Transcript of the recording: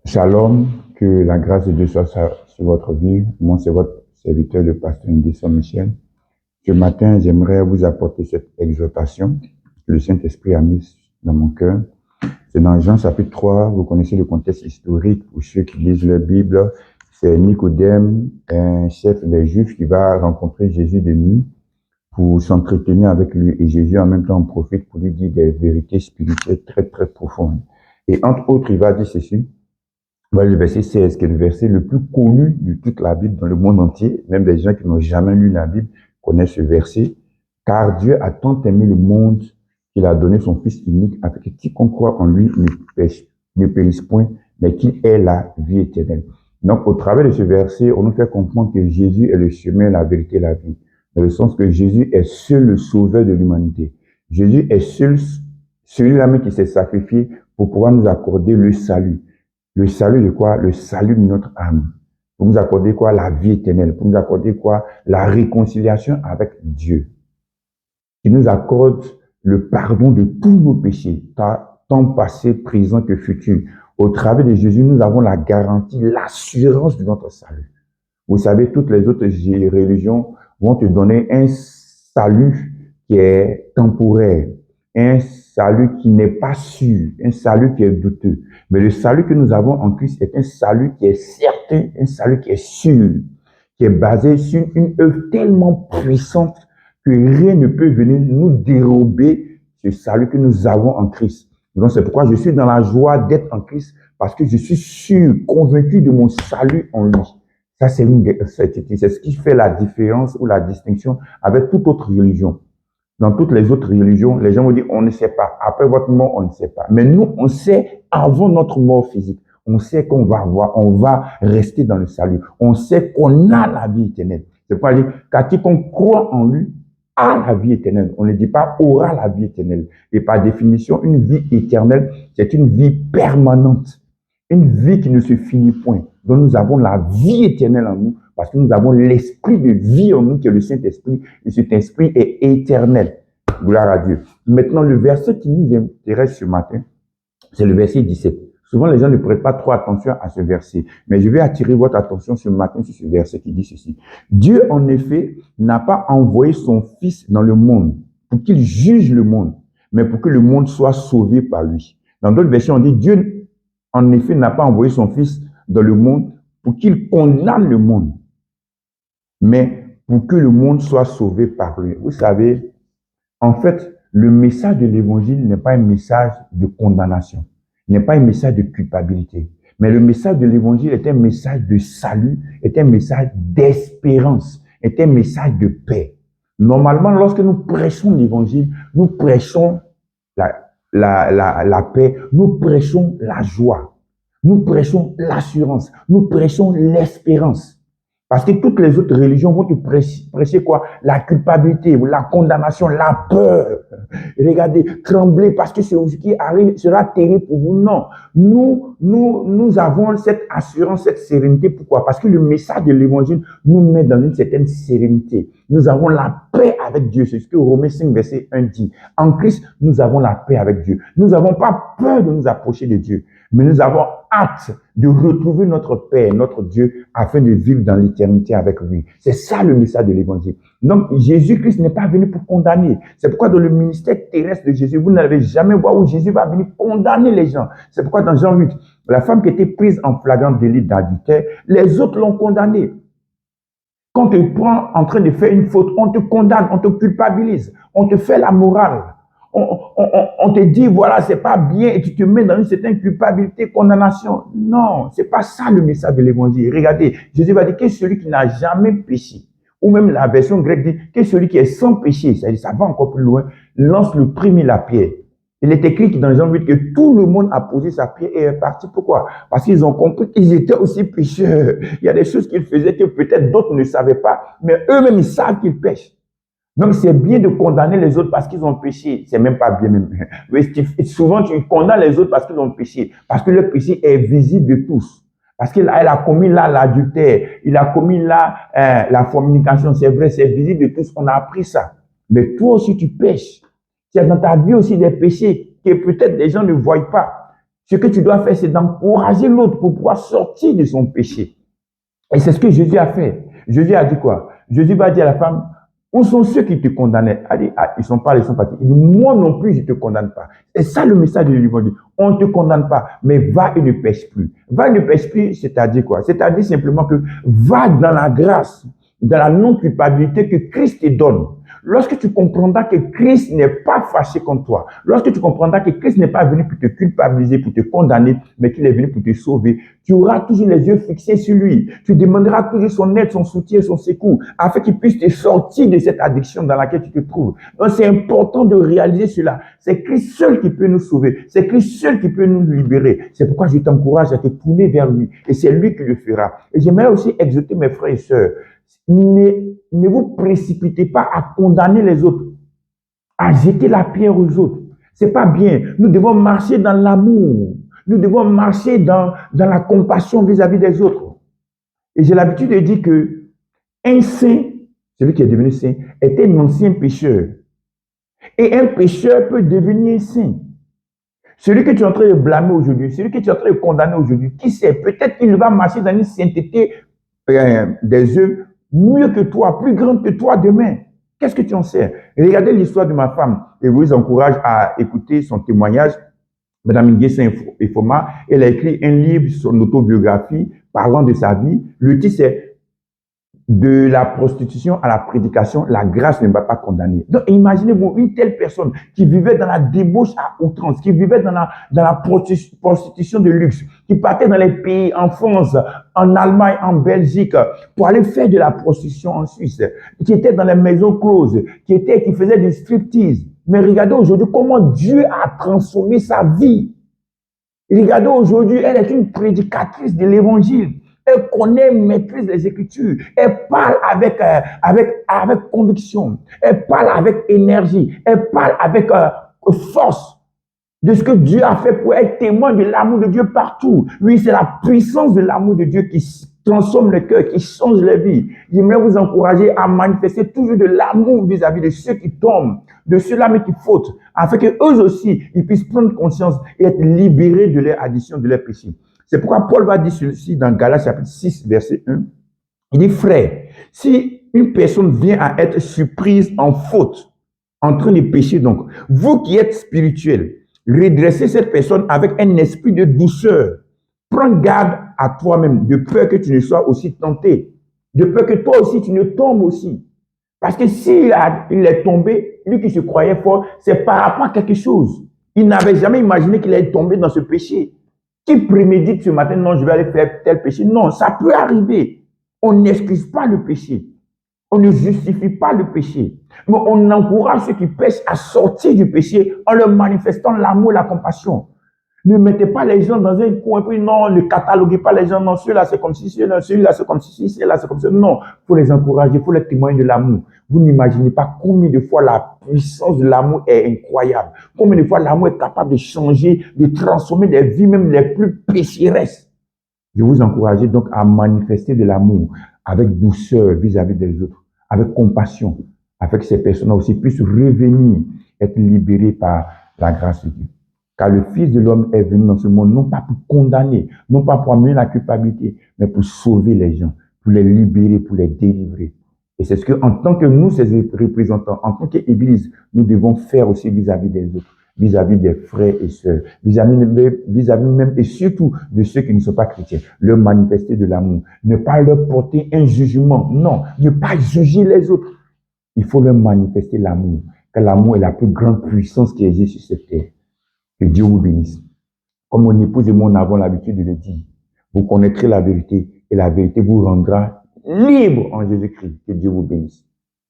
Shalom, que la grâce de Dieu soit sur votre vie. Moi, c'est votre serviteur, le pasteur Nguesson Michel. Ce matin, j'aimerais vous apporter cette exhortation que le Saint-Esprit a mise dans mon cœur. C'est dans Jean chapitre 3, vous connaissez le contexte historique pour ceux qui lisent la Bible. C'est Nicodème, un chef des Juifs qui va rencontrer Jésus de nuit pour s'entretenir avec lui. Et Jésus, en même temps, en profite pour lui dire des vérités spirituelles très, très profondes. Et entre autres, il va dire ceci. Voilà le verset 16, qui est le verset le plus connu de toute la Bible dans le monde entier. Même des gens qui n'ont jamais lu la Bible connaissent ce verset. Car Dieu a tant aimé le monde qu'il a donné son Fils unique afin que quiconque croit en lui ne périsse point, mais qu'il ait la vie éternelle. Donc, au travers de ce verset, on nous fait comprendre que Jésus est le chemin, la vérité et la vie. Dans le sens que Jésus est seul le sauveur de l'humanité. Jésus est seul celui-là même qui s'est sacrifié pour pouvoir nous accorder le salut. Le salut de quoi? Le salut de notre âme. Pour nous accorder quoi? La vie éternelle. Pour nous accorder quoi? La réconciliation avec Dieu. Il nous accorde le pardon de tous nos péchés, tant passé, présent que futur. Au travers de Jésus, nous avons la garantie, l'assurance de notre salut. Vous savez, toutes les autres religions vont te donner un salut qui est temporaire, un salut qui n'est pas sûr, un salut qui est douteux. Mais le salut que nous avons en Christ est un salut qui est certain, un salut qui est sûr, qui est basé sur une œuvre tellement puissante que rien ne peut venir nous dérober ce salut que nous avons en Christ. Donc c'est pourquoi je suis dans la joie d'être en Christ, parce que je suis sûr, convaincu de mon salut en lui. Ça, c'est ce qui fait la différence ou la distinction avec toute autre religion. Dans toutes les autres religions, les gens vont dire, on ne sait pas. Après votre mort, on ne sait pas. Mais nous, on sait avant notre mort physique. On sait qu'on va voir, on va rester dans le salut. On sait qu'on a la vie éternelle. C'est pas dire, car quiconque croit en lui a la vie éternelle. On ne dit pas aura la vie éternelle. Et par définition, une vie éternelle, c'est une vie permanente. Une vie qui ne se finit point. Donc nous avons la vie éternelle en nous parce que nous avons l'esprit de vie en nous qui est le Saint-Esprit et cet esprit est éternel. Gloire à Dieu. Maintenant, le verset qui nous intéresse ce matin, c'est le verset 17. Souvent, les gens ne prêtent pas trop attention à ce verset, mais je vais attirer votre attention ce matin sur ce verset qui dit ceci. Dieu, en effet, n'a pas envoyé son Fils dans le monde pour qu'il juge le monde, mais pour que le monde soit sauvé par lui. Dans d'autres versions, on dit Dieu, en effet, n'a pas envoyé son Fils dans le monde pour qu'il condamne le monde, mais pour que le monde soit sauvé par lui. Vous savez, en fait, le message de l'évangile n'est pas un message de condamnation, n'est pas un message de culpabilité, mais le message de l'évangile est un message de salut, est un message d'espérance, est un message de paix. Normalement, lorsque nous prêchons l'évangile, nous prêchons la paix, nous prêchons la joie, nous prêchons l'assurance, nous prêchons l'espérance. Parce que toutes les autres religions vont te prêcher quoi? La culpabilité, la condamnation, la peur. Regardez, trembler parce que ce qui arrive sera terrible pour vous. Non. Nous avons cette assurance, cette sérénité. Pourquoi? Parce que le message de l'évangile nous met dans une certaine sérénité. Nous avons la paix avec Dieu. C'est ce que Romains 5, verset 1 dit. En Christ, nous avons la paix avec Dieu. Nous n'avons pas peur de nous approcher de Dieu, mais nous avons hâte de retrouver notre Père, notre Dieu, afin de vivre dans l'éternité avec lui. C'est ça le message de l'évangile. Donc, Jésus-Christ n'est pas venu pour condamner. C'est pourquoi dans le ministère terrestre de Jésus, vous n'allez jamais voir où Jésus va venir condamner les gens. C'est pourquoi dans Jean 8, la femme qui était prise en flagrant délit d'adultère, les autres l'ont condamnée. Quand on te prend en train de faire une faute, on te condamne, on te culpabilise, on te fait la morale. On te dit, voilà, c'est pas bien, et tu te mets dans une certaine culpabilité, condamnation. Non, c'est pas ça le message de l'évangile. Regardez, Jésus va dire que celui qui n'a jamais péché, ou même la version grecque dit que celui qui est sans péché, c'est-à-dire ça va encore plus loin, lance le premier la pierre. Il est écrit dans Jean 8 que tout le monde a posé sa pierre et est parti. Pourquoi? Parce qu'ils ont compris qu'ils étaient aussi pécheurs. Il y a des choses qu'ils faisaient que peut-être d'autres ne savaient pas, mais eux-mêmes, ils savent qu'ils pêchent. Donc, c'est bien de condamner les autres parce qu'ils ont péché. C'est même pas bien même. Souvent, tu condamnes les autres parce qu'ils ont péché. Parce que le péché est visible de tous. Parce qu'elle a commis là l'adultère. Il a commis là la fornication. C'est vrai, c'est visible de tous. On a appris ça. Mais toi aussi, tu pêches. Tu as dans ta vie aussi des péchés que peut-être les gens ne voient pas. Ce que tu dois faire, c'est d'encourager l'autre pour pouvoir sortir de son péché. Et c'est ce que Jésus a fait. Jésus a dit quoi? Jésus va dire à la femme, où sont ceux qui te condamnaient? Elle dit, ah, ils sont partis. Il dit, moi non plus, je ne te condamne pas. C'est ça le message de l'évangile. On ne te condamne pas, mais va et ne pêche plus. Va et ne pêche plus, c'est-à-dire quoi? C'est-à-dire simplement que va dans la grâce, dans la non-culpabilité que Christ te donne. Lorsque tu comprendras que Christ n'est pas fâché contre toi, lorsque tu comprendras que Christ n'est pas venu pour te culpabiliser, pour te condamner, mais qu'il est venu pour te sauver, tu auras toujours les yeux fixés sur lui. Tu demanderas toujours son aide, son soutien, son secours, afin qu'il puisse te sortir de cette addiction dans laquelle tu te trouves. Donc c'est important de réaliser cela. C'est Christ seul qui peut nous sauver. C'est Christ seul qui peut nous libérer. C'est pourquoi je t'encourage à te tourner vers lui. Et c'est lui qui le fera. Et j'aimerais aussi exhorter mes frères et sœurs. Ne vous précipitez pas à condamner les autres, à jeter la pierre aux autres. C'est pas bien. Nous devons marcher dans l'amour. Nous devons marcher dans la compassion vis-à-vis des autres. Et j'ai l'habitude de dire que un saint, celui qui est devenu saint, était un ancien pécheur. Et un pécheur peut devenir saint. Celui que tu es en train de blâmer aujourd'hui, celui que tu es en train de condamner aujourd'hui, qui sait, peut-être qu'il va marcher dans une sainteté des œuvres mieux que toi, plus grande que toi demain. Qu'est-ce que tu en sais? Regardez l'histoire de ma femme et vous encourage à écouter son témoignage. Madame Nguessin Efoma, elle a écrit un livre sur son autobiographie parlant de sa vie. Le titre c'est de la prostitution à la prédication, la grâce ne va pas condamner. Donc, imaginez-vous une telle personne qui vivait dans la débauche à outrance, qui vivait dans la prostitution de luxe, qui partait dans les pays, en France, en Allemagne, en Belgique, pour aller faire de la prostitution en Suisse, qui était dans les maisons closes, qui faisait du striptease. Mais regardez aujourd'hui comment Dieu a transformé sa vie. Regardez aujourd'hui, elle est une prédicatrice de l'évangile. Elle connaît, maîtrise les Écritures. Elle parle avec conviction. Elle parle avec énergie. Elle parle avec force de ce que Dieu a fait pour être témoin de l'amour de Dieu partout. Oui, c'est la puissance de l'amour de Dieu qui transforme le cœur, qui change la vie. J'aimerais vous encourager à manifester toujours de l'amour vis-à-vis de ceux qui tombent, de ceux-là mais qui fautent, afin qu'eux aussi, ils puissent prendre conscience et être libérés de leur addiction, de leur péché. C'est pourquoi Paul va dire ceci dans Galates chapitre 6, verset 1. Il dit, frère, si une personne vient à être surprise en faute, en train de pécher donc, vous qui êtes spirituels, redressez cette personne avec un esprit de douceur. Prends garde à toi-même, de peur que tu ne sois aussi tenté, de peur que toi aussi tu ne tombes aussi. Parce que s'il est tombé, lui qui se croyait fort, c'est par rapport à quelque chose. Il n'avait jamais imaginé qu'il allait tomber dans ce péché. Qui prémédite ce matin, non, je vais aller faire tel péché. Non, ça peut arriver. On n'excuse pas le péché. On ne justifie pas le péché. Mais on encourage ceux qui pêchent à sortir du péché en leur manifestant l'amour et la compassion. Ne mettez pas les gens dans un coin, puis non, ne cataloguez pas les gens, non, celui-là c'est comme si, celui-là c'est comme si, celui-là c'est comme ça. Non, il faut les encourager, il faut les témoigner de l'amour. Vous n'imaginez pas combien de fois la puissance de l'amour est incroyable. Combien de fois l'amour est capable de changer, de transformer des vies, même les plus pécheresses. Je vous encourage donc à manifester de l'amour avec douceur vis-à-vis des autres, avec compassion, afin que ces personnes aussi puissent revenir, être libérées par la grâce de Dieu. Car le Fils de l'homme est venu dans ce monde, non pas pour condamner, non pas pour amener la culpabilité, mais pour sauver les gens, pour les libérer, pour les délivrer. Et c'est ce que, en tant que nous, ces représentants, en tant qu'Église, nous devons faire aussi vis-à-vis des autres, vis-à-vis des frères et sœurs, vis-à-vis même et surtout de ceux qui ne sont pas chrétiens, leur manifester de l'amour. Ne pas leur porter un jugement, non, ne pas juger les autres. Il faut leur manifester l'amour, car l'amour est la plus grande puissance qui existe sur cette terre. Que Dieu vous bénisse. Comme mon épouse et moi, nous avons l'habitude de le dire. Vous connaîtrez la vérité et la vérité vous rendra libre en Jésus-Christ. Que Dieu vous bénisse.